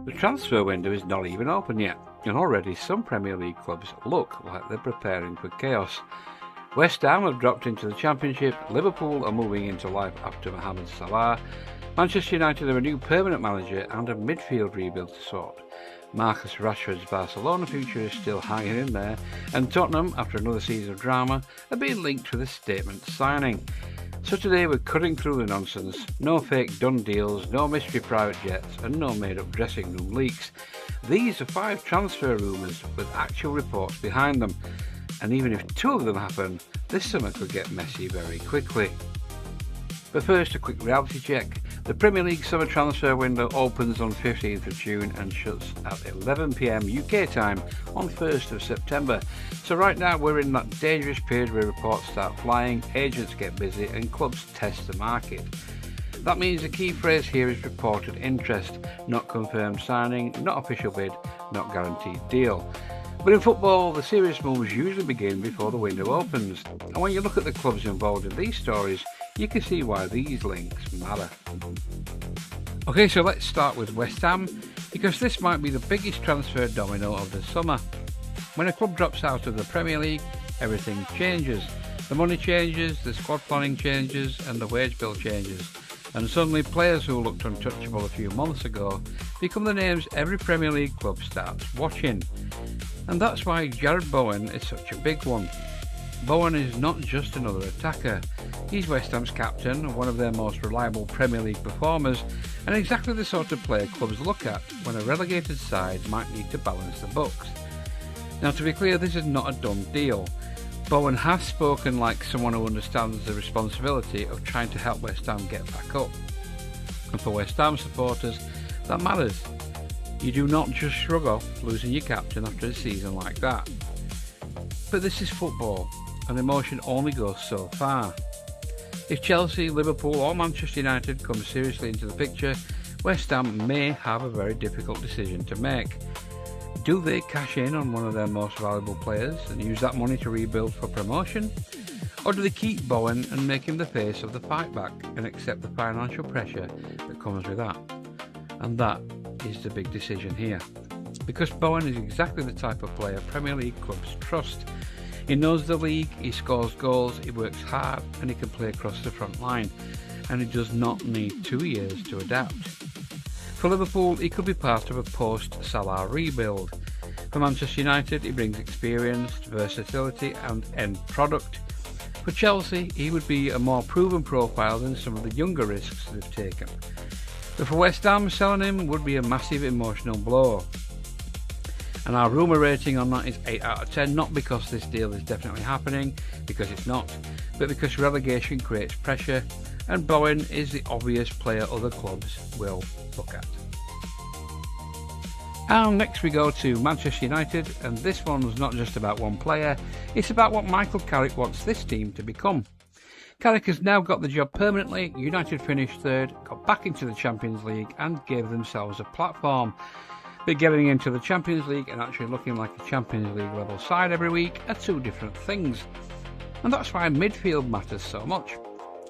The transfer window is not even open yet, and already some Premier League clubs look like they're preparing for chaos. West Ham have dropped into the Championship, Liverpool are moving into life after Mohamed Salah, Manchester United have a new permanent manager and a midfield rebuild to sort. Marcus Rashford's Barcelona future is still hanging in there, and Tottenham, after another season of drama, are being linked with a statement signing. So today we're cutting through the nonsense, no fake done deals, no mystery private jets and no made up dressing room leaks. These are 5 transfer rumours with actual reports behind them, and even if 2 of them happen, this summer could get messy very quickly. But first, a quick reality check. The Premier League summer transfer window opens on 15th of June and shuts at 11 PM UK time on 1st of September. So right now we're in that dangerous period where reports start flying, agents get busy and clubs test the market. That means the key phrase here is reported interest, not confirmed signing, not official bid, not guaranteed deal. But in football, the serious moves usually begin before the window opens. And when you look at the clubs involved in these stories, you can see why these links matter. Okay, so let's start with West Ham, because this might be the biggest transfer domino of the summer. When a club drops out of the Premier League, everything changes. The money changes, the squad planning changes, and the wage bill changes. And suddenly players who looked untouchable a few months ago become the names every Premier League club starts watching. And that's why Jarrod Bowen is such a big one. Bowen is not just another attacker. He's West Ham's captain and one of their most reliable Premier League performers, and exactly the sort of player clubs look at when a relegated side might need to balance the books. Now, to be clear, this is not a done deal. Bowen has spoken like someone who understands the responsibility of trying to help West Ham get back up. And for West Ham supporters, that matters. You do not just shrug off losing your captain after a season like that. But this is football, and emotion only goes so far. If Chelsea, Liverpool or Manchester United come seriously into the picture, West Ham may have a very difficult decision to make. Do they cash in on one of their most valuable players and use that money to rebuild for promotion? Or do they keep Bowen and make him the face of the fight back and accept the financial pressure that comes with that? And that is the big decision here. Because Bowen is exactly the type of player Premier League clubs trust. He knows the league, he scores goals, he works hard and he can play across the front line, and he does not need 2 years to adapt. For Liverpool, he could be part of a post-Salah rebuild. For Manchester United, he brings experience, versatility and end product. For Chelsea, he would be a more proven profile than some of the younger risks they've taken. But for West Ham, selling him would be a massive emotional blow. And our rumour rating on that is 8 out of 10, not because this deal is definitely happening, because it's not, but because relegation creates pressure, and Bowen is the obvious player other clubs will look at. And next we go to Manchester United, and this one's not just about one player, it's about what Michael Carrick wants this team to become. Carrick has now got the job permanently. United finished 3rd, got back into the Champions League and gave themselves a platform. But getting into the Champions League and actually looking like a Champions League level side every week are 2 different things. And that's why midfield matters so much.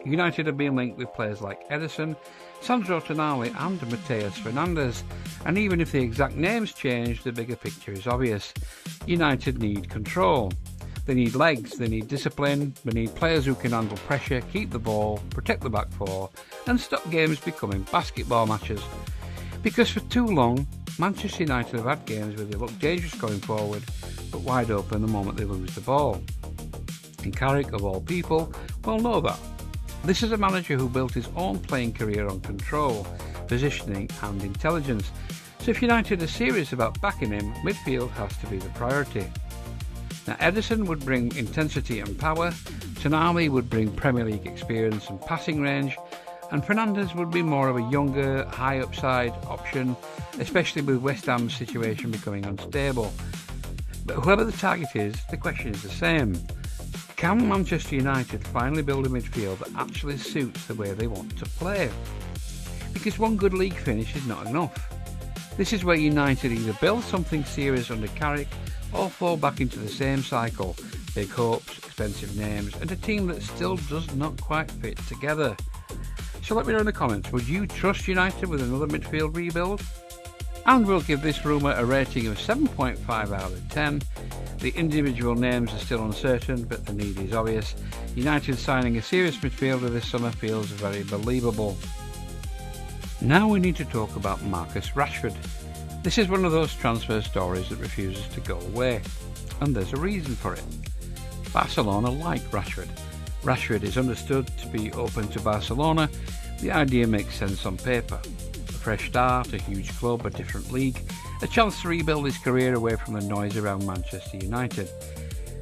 United have been linked with players like Ederson, Sandro Tonali and Mateus Fernandes. And even if the exact names change, the bigger picture is obvious. United need control. They need legs, they need discipline, they need players who can handle pressure, keep the ball, protect the back four and stop games becoming basketball matches. Because for too long, Manchester United have had games where they look dangerous going forward, but wide open the moment they lose the ball. And Carrick, of all people, will know that. This is a manager who built his own playing career on control, positioning and intelligence. So if United are serious about backing him, midfield has to be the priority. Now Ederson would bring intensity and power, Tonali would bring Premier League experience and passing range, and Fernandes would be more of a younger, high upside option, especially with West Ham's situation becoming unstable. But whoever the target is, the question is the same. Can Manchester United finally build a midfield that actually suits the way they want to play? Because one good league finish is not enough. This is where United either build something serious under Carrick or fall back into the same cycle, big hopes, expensive names and a team that still does not quite fit together. So let me know in the comments, would you trust United with another midfield rebuild? And we'll give this rumour a rating of 7.5 out of 10. The individual names are still uncertain, but the need is obvious. United signing a serious midfielder this summer feels very believable. Now we need to talk about Marcus Rashford. This is one of those transfer stories that refuses to go away, and there's a reason for it. Barcelona like Rashford. Rashford is understood to be open to Barcelona. The idea makes sense on paper. A fresh start, a huge club, a different league, a chance to rebuild his career away from the noise around Manchester United.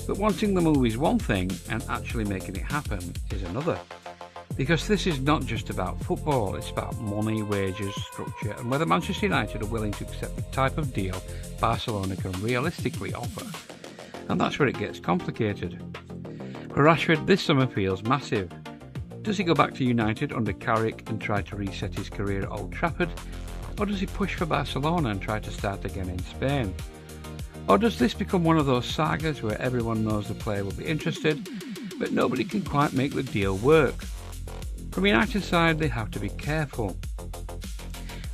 But wanting the move is one thing, and actually making it happen is another. Because this is not just about football, it's about money, wages, structure, and whether Manchester United are willing to accept the type of deal Barcelona can realistically offer. And that's where it gets complicated. For Rashford, this summer feels massive. Does he go back to United under Carrick and try to reset his career at Old Trafford? Or does he push for Barcelona and try to start again in Spain? Or does this become one of those sagas where everyone knows the player will be interested, but nobody can quite make the deal work? From United's side, they have to be careful.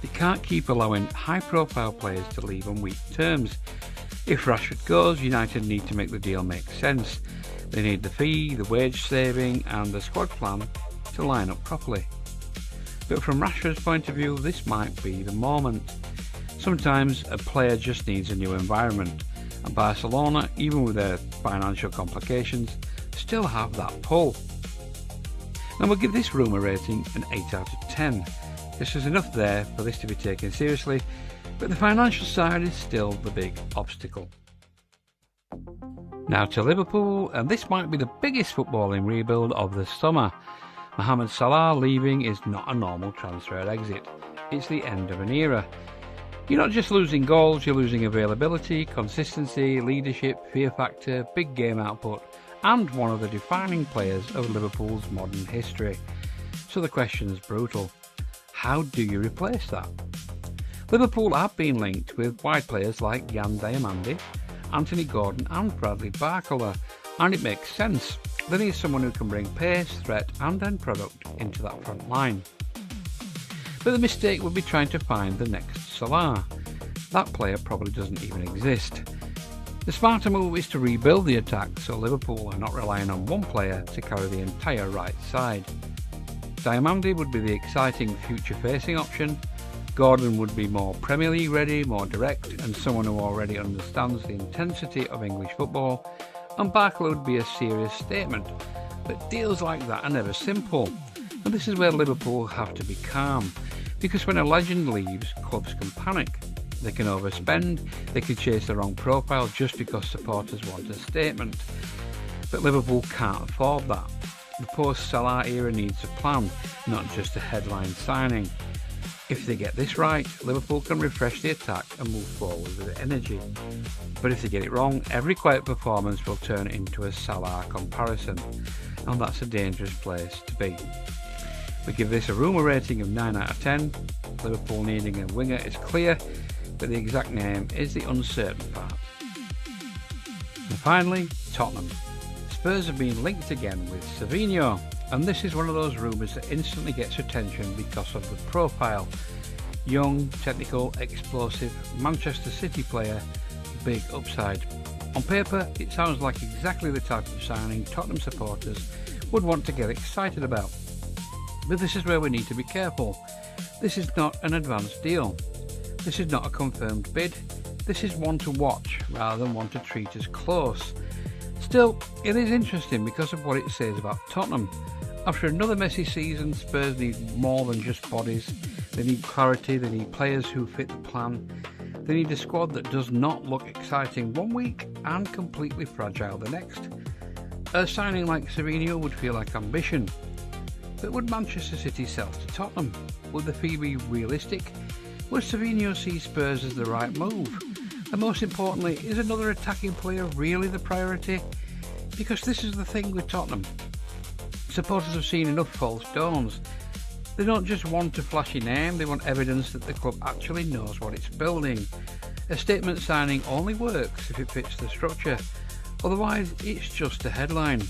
They can't keep allowing high-profile players to leave on weak terms. If Rashford goes, United need to make the deal make sense. They need the fee, the wage saving and the squad plan to line up properly. But from Rashford's point of view, this might be the moment. Sometimes a player just needs a new environment, and Barcelona, even with their financial complications, still have that pull. And we'll give this rumour rating an 8 out of 10. This is enough there for this to be taken seriously, but the financial side is still the big obstacle. Now to Liverpool, and this might be the biggest footballing rebuild of the summer. Mohamed Salah leaving is not a normal transfer exit. It's the end of an era. You're not just losing goals, you're losing availability, consistency, leadership, fear factor, big game output, and one of the defining players of Liverpool's modern history. So the question is brutal. How do you replace that? Liverpool have been linked with wide players like Yan Diamandi, Anthony Gordon and Bradley Barcola, and it makes sense. They need someone who can bring pace, threat and end product into that front line. But the mistake would be trying to find the next Salah. That player probably doesn't even exist. The smarter move is to rebuild the attack so Liverpool are not relying on one player to carry the entire right side. Diamandi would be the exciting future-facing option, Gordon would be more Premier League ready, more direct and someone who already understands the intensity of English football, and Barcola would be a serious statement. But deals like that are never simple, and this is where Liverpool have to be calm, because when a legend leaves, clubs can panic. They can overspend, they can chase the wrong profile just because supporters want a statement. But Liverpool can't afford that. The post-Salah era needs a plan, not just a headline signing. If they get this right, Liverpool can refresh the attack and move forward with energy. But if they get it wrong, every quiet performance will turn into a Salah comparison, and that's a dangerous place to be. We give this a rumour rating of 9 out of 10. Liverpool needing a winger is clear, but the exact name is the uncertain part. And finally, Tottenham. Spurs have been linked again with Savinho, and this is one of those rumours that instantly gets attention because of the profile. Young, technical, explosive, Manchester City player, big upside. On paper, it sounds like exactly the type of signing Tottenham supporters would want to get excited about. But this is where we need to be careful. This is not an advanced deal. This is not a confirmed bid. This is one to watch rather than one to treat as close. Still, it is interesting because of what it says about Tottenham. After another messy season, Spurs need more than just bodies. They need clarity, they need players who fit the plan. They need a squad that does not look exciting one week and completely fragile the next. A signing like Savinho would feel like ambition. But would Manchester City sell to Tottenham? Would the fee be realistic? Would Savinho see Spurs as the right move? And most importantly, is another attacking player really the priority? Because this is the thing with Tottenham. Supporters have seen enough false dawns. They don't just want a flashy name, they want evidence that the club actually knows what it's building. A statement signing only works if it fits the structure, otherwise it's just a headline.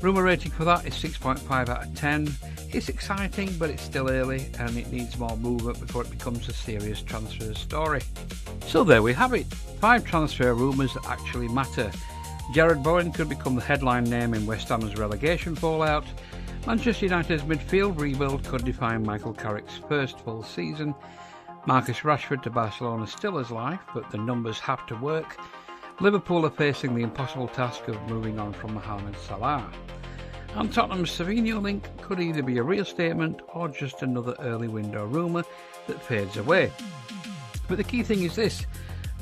Rumour rating for that is 6.5 out of 10. It's exciting, but it's still early and it needs more movement before it becomes a serious transfer story. So there we have it, 5 transfer rumours that actually matter. Jarrod Bowen could become the headline name in West Ham's relegation fallout. Manchester United's midfield rebuild could define Michael Carrick's first full season. Marcus Rashford to Barcelona still has life, but the numbers have to work. Liverpool are facing the impossible task of moving on from Mohamed Salah. And Tottenham's Savinho link could either be a real statement or just another early window rumour that fades away. But the key thing is this,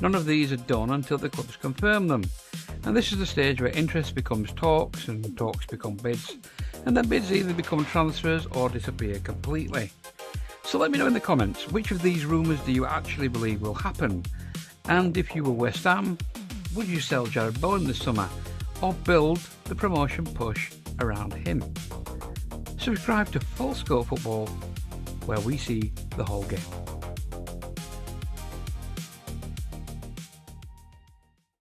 none of these are done until the clubs confirm them. And this is the stage where interest becomes talks and talks become bids, and then bids either become transfers or disappear completely. So let me know in the comments, which of these rumours do you actually believe will happen? And if you were West Ham, would you sell Jarrod Bowen this summer or build the promotion push around him? Subscribe to Fullscope Football, where we see the whole game.